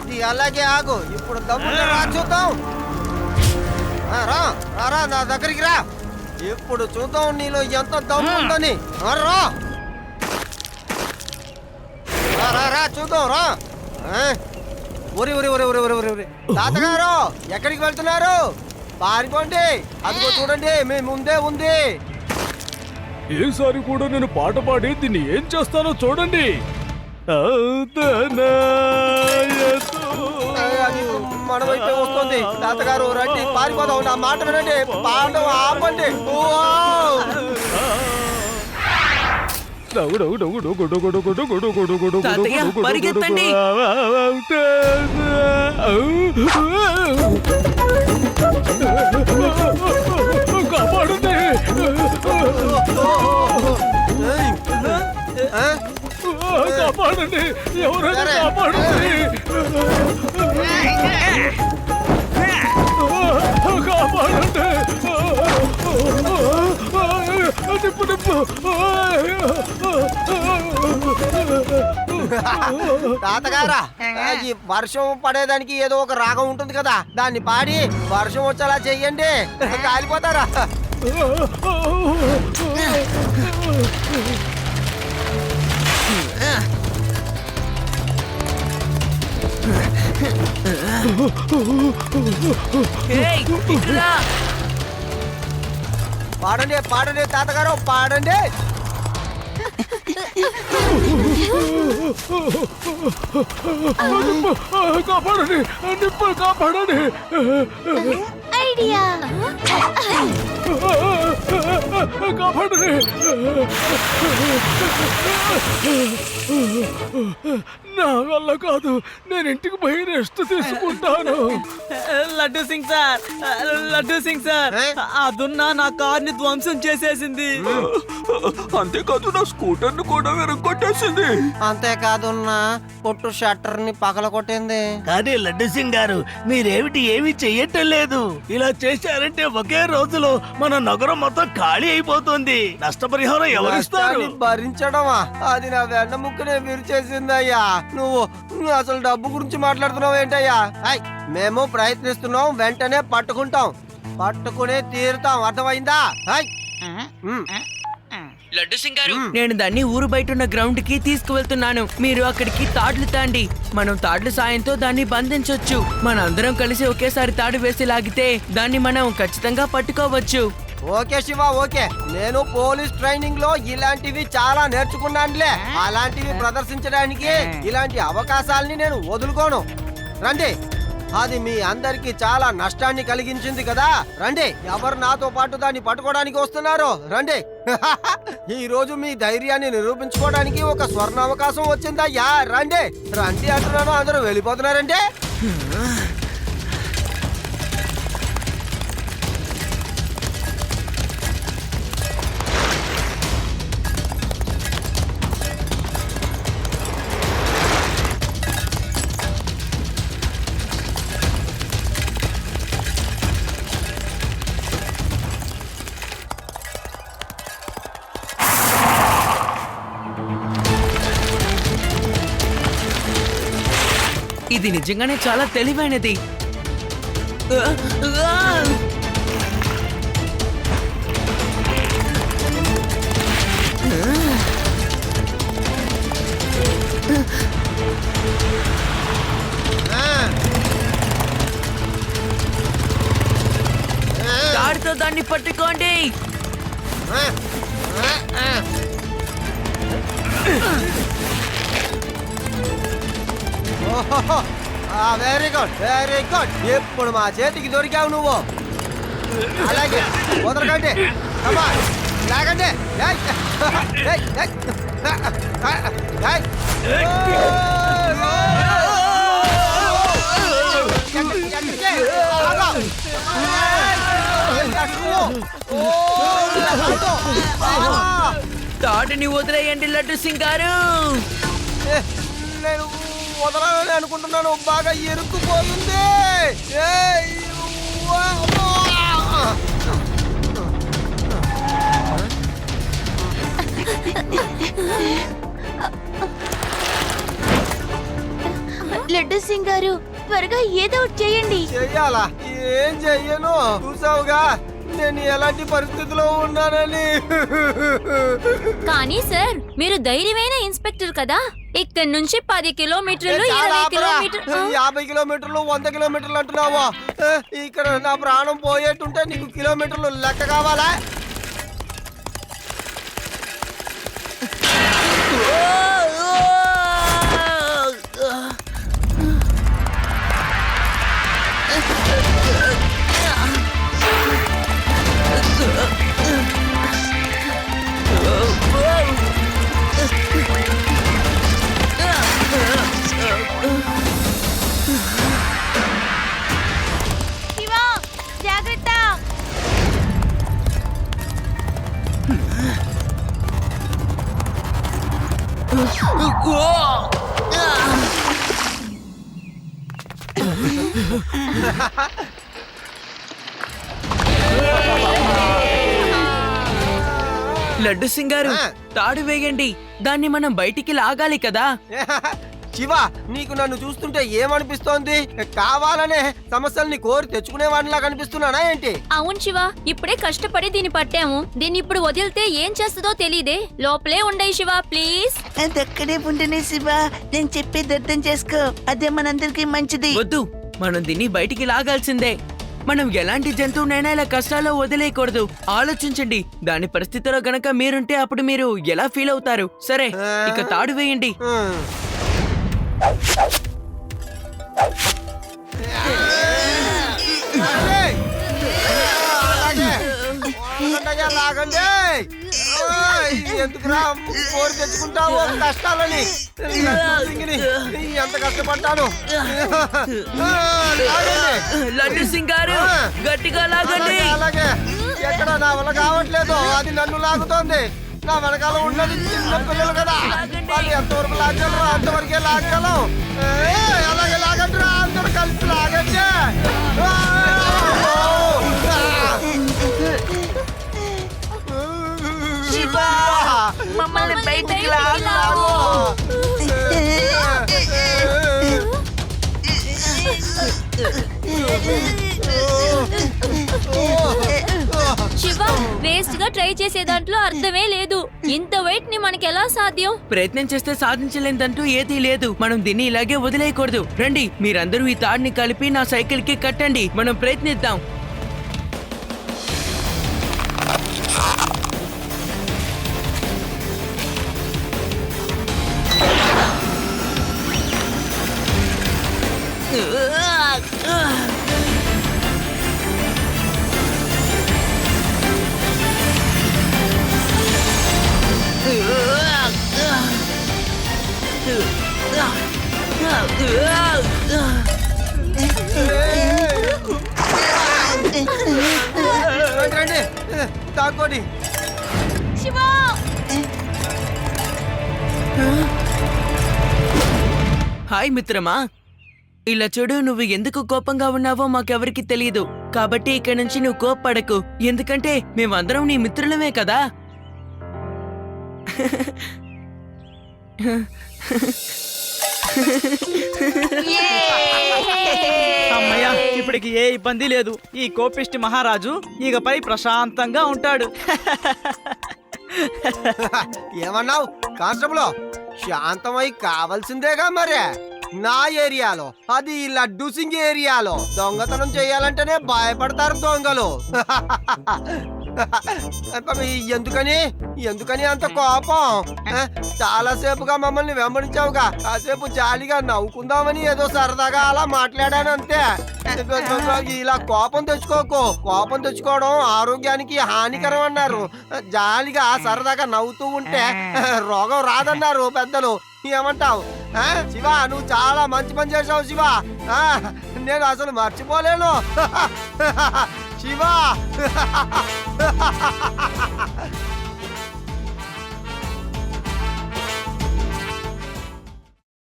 అది అలాగే ఆగు. ఇప్పుడు దమ్ముంటే రా చూద్దాం. రా రా నా దగ్గరికి రా. ఇప్పుడు చూద్దాం నీలో ఎంత దమ్ము ఉందని. రా రా రా చూద్దాం రా. ఊరి ఊరి ఊరి ఊరి ఊరి ఊరి తాతగారు ఎక్కడికి వెళ్తున్నారు? పారిపోండి. అదిగో చూడండి మీ ముందే ఉంది. ఈసారి కూడా నేను పాట పాడి దీన్ని ఏం చేస్తానో చూడండి. మన వైపే వస్తుంది. తాతగారు రండి పారిపోదాం. నా మాట వినండి. పాడడం ఆపండి. పరిగెత్తండి. కాపాడుంది. కాపాడండి, ఎవరైనా కాపాడండి. కాపాడండి. నిప్పు నిప్పు. తాతగారా ఈ వర్షం పడేదానికి ఏదో ఒక రాగం ఉంటుంది కదా, దాన్ని పాడి వర్షం వచ్చేలా చెయ్యండి. కాలిపోతారా? పాడండి పాడండి తాతగారు పాడండి. కాపాడండి, నిప్పు కాపాడండి. ఐడియా కాపాడండి. నా వల్ల కాదు, నేను ఇంటికి పోయి రెస్ట్ తీసుకుంటాను. లడ్డూ సింగ్ సార్, లడ్డూ సింగ్ సార్, అదున్నా నా కార్ ని ధ్వంసం చేసేసింది. అంతేకాదు నా స్కూటర్ ను కూడా విరగొట్టేసింది. అంతేకాదు నా పొట్టు షట్టర్ ని పగల కొట్టింది. కానీ లడ్డు సింగ్ గారు మీరేమిటి ఏమీ చెయ్యటం లేదు. ఇలా చేశారంటే ఒకే రోజులో మన నగరం మొత్తం ఖాళీ అయిపోతుంది. నష్టపరిహారం ఎవరిస్తారు? భరించడమా? అది నా వెన్న ముక్కునే విరిచేసిందయ్యా. నువ్వు అసలు డబ్బు గురించి మాట్లాడుతున్నావు ఏంటయ్యా? మేము ప్రయత్నిస్తున్నాం, వెంటనే పట్టుకుంటాం, పట్టుకునే తీరుతాం. అర్థమైందా? లడ్డు సింగ్ గారు, నేను దాన్ని ఊరు బయట ఉన్న గ్రౌండ్ కి తీసుకువెళ్తున్నాను. మీరు అక్కడికి తాడ్లు తాండి. మనం తాడ్ల సాయంతో దాన్ని బంధించొచ్చు. మన అందరం కలిసి ఒకేసారి తాడు వేసి లాగితే దాన్ని మనం ఖచ్చితంగా పట్టుకోవచ్చు. Okay Shiva, okay. నేను పోలీస్ ట్రైనింగ్ లో ఇలాంటివి చాలా నేర్చుకున్నానులే. అలాంటివి ప్రదర్శించడానికి ఇలాంటి అవకాశాలని నేను వదులుకోను. రండి. అది మీ అందరికి చాలా నష్టాన్ని కలిగించింది కదా. రండి, ఎవరు నాతో పాటు దాన్ని పట్టుకోవడానికి వస్తున్నారు? రండి. ఈ రోజు మీ ధైర్యాన్ని నిరూపించుకోవడానికి ఒక స్వర్ణ అవకాశం వచ్చిందయ్యా. రండి రండి అంటున్నాను, అందరూ వెళ్ళిపోతున్నారంటే. ఇది నిజంగానే చాలా తెలివైనది. తాడుతో దాన్ని పట్టుకోండి. Very good, very good. ఇప్పుడు మా చేతికి దొరికావు నువ్వు. అలాగే వదలకండి, లాగండి. తాటిని వదిలేయండి లడ్డు సింగ్ గారు. నేను వదలాలని అనుకుంటున్నాను, బాగా ఇరుక్కుపోతుంది. లడ్డు సింగ్ గారు త్వరగా ఏదో ఒకటి చేయండి. చెయ్యాలా? ఏం చెయ్యను, చూసావుగా నేను ఎలాంటి పరిస్థితిలో ఉన్నానని. కానీ సార్ మీరు ధైర్యమైన ఇన్స్పెక్టర్ కదా, ఇక్కడ నుంచి 10 కిలోమీటర్లు చాలా 20 ఆపరా. కిలోమీటర్లు 50 కిలోమీటర్లు 100 కిలోమీటర్లు అంటున్నావా? ఇక్కడ నా ప్రాణం పోయేట్టుంటే నీకు కిలోమీటర్లు లెక్క కావాలా? శివ జాగ్రత్త. లడ్డు సింగ్ గారు ఆ. తాడు వేయండి, దాన్ని మనం బయటికి లాగాలి కదా. శివ, నీకు నన్ను చూస్తుంటే ఏమనిపిస్తోంది? కావాలనే సమస్యల్ని కోరి తెచ్చుకునే వాడిలా కనిపిస్తున్నానా ఏంటి? అవును శివ, ఇప్పుడే కష్టపడి దీన్ని పట్టాము. దీన్ని ఇప్పుడు వదిలితే ఏం చేస్తుందో తెలీదే. లోపలే ఉండయి శివ, ప్లీజ్. అదక్కడే ఉండనే శివ, నేను చెప్పేది అర్థం చేసుకో. అదే మనందరికీ మంచిది. వద్దు, మనం దీన్ని బయటికి లాగాల్సిందే. మనం ఎలాంటి జంతువునైనా ఇలా కష్టాల్లో వదిలేయకూడదు. ఆలోచించండి, దాని పరిస్థితిలో గనక మీరుంటే అప్పుడు మీరు ఎలా ఫీల్ అవుతారు? సరే, ఇక తాడు వేయండి. లాగండి. ఎందుకురా కోరి తెచ్చుకుంటావు కష్టాలని? ఎంత కష్టపడ్డాను. లడ్డు సింగ్ గారు గట్టిగా లాగండి. అలాగే ఎక్కడ నా వల్ల కావట్లేదు, అది నన్ను లాగుతోంది. నా వెనకాల ఉన్నది చిన్న పిల్లలు కదా, వాళ్ళు ఎంతవరకు లాగలరు అంతవరకే లాగలం. అలాగే లాగండి, అందరూ కలిసి లాగండి. శివ, మమ్మల్ని బయటికి లాగు. శివ, వేస్ట్ గా ట్రై చేసే దాంట్లో అర్థమే లేదు. ఇంత వెయిట్ ని మనకి ఎలా సాధ్యం? ప్రయత్నం చేస్తే సాధించలేదంటూ ఏదీ లేదు. మనం దీన్ని ఇలాగే వదిలేయకూడదు. రండి, మీరందరూ ఈ తాడుని కలిపి నా సైకిల్ కి కట్టండి. మనం ప్రయత్నిద్దాం. రండి, తాకోండి. శివ, హాయ్ మిత్రమా, ఇలా చూడు, నువ్వు ఎందుకు కోపంగా ఉన్నావో మాకెవరికి తెలియదు. కాబట్టి ఇక్కడి నుంచి నువ్వు కోప్పడకు, ఎందుకంటే మేమందరం నీ మిత్రులమే కదా. అమ్మయ్య, ఇప్పటికి ఏ ఇబ్బంది లేదు. ఈ కోపిష్టి మహారాజు ఇకపై ప్రశాంతంగా ఉంటాడు. ఏమన్నావు కానిస్టేబుల్? శాంతమై కావాల్సిందేగా మరి. నా ఏరియాలో, అది ఈ లడ్డు సింగ్ ఏరియాలో దొంగతనం చేయాలంటేనే భయపడతారు దొంగలు. ఎందుకని అంత కోపం? చాలా సేపుగా మమ్మల్ని వెంబడించావుగా, కాసేపు జాలిగా నవ్వుకుందామని ఏదో సరదాగా అలా మాట్లాడాను అంతే. ఇలా కోపం తెచ్చుకోకు. కోపం తెచ్చుకోవడం ఆరోగ్యానికి హానికరం అన్నారు. జాలిగా సరదాగా నవ్వుతూ ఉంటే రోగం రాదన్నారు పెద్దలు. ఏమంటావు శివ? నువ్వు చాలా మంచి పని చేసావు శివ. నేను అసలు మర్చిపోలేను శివ.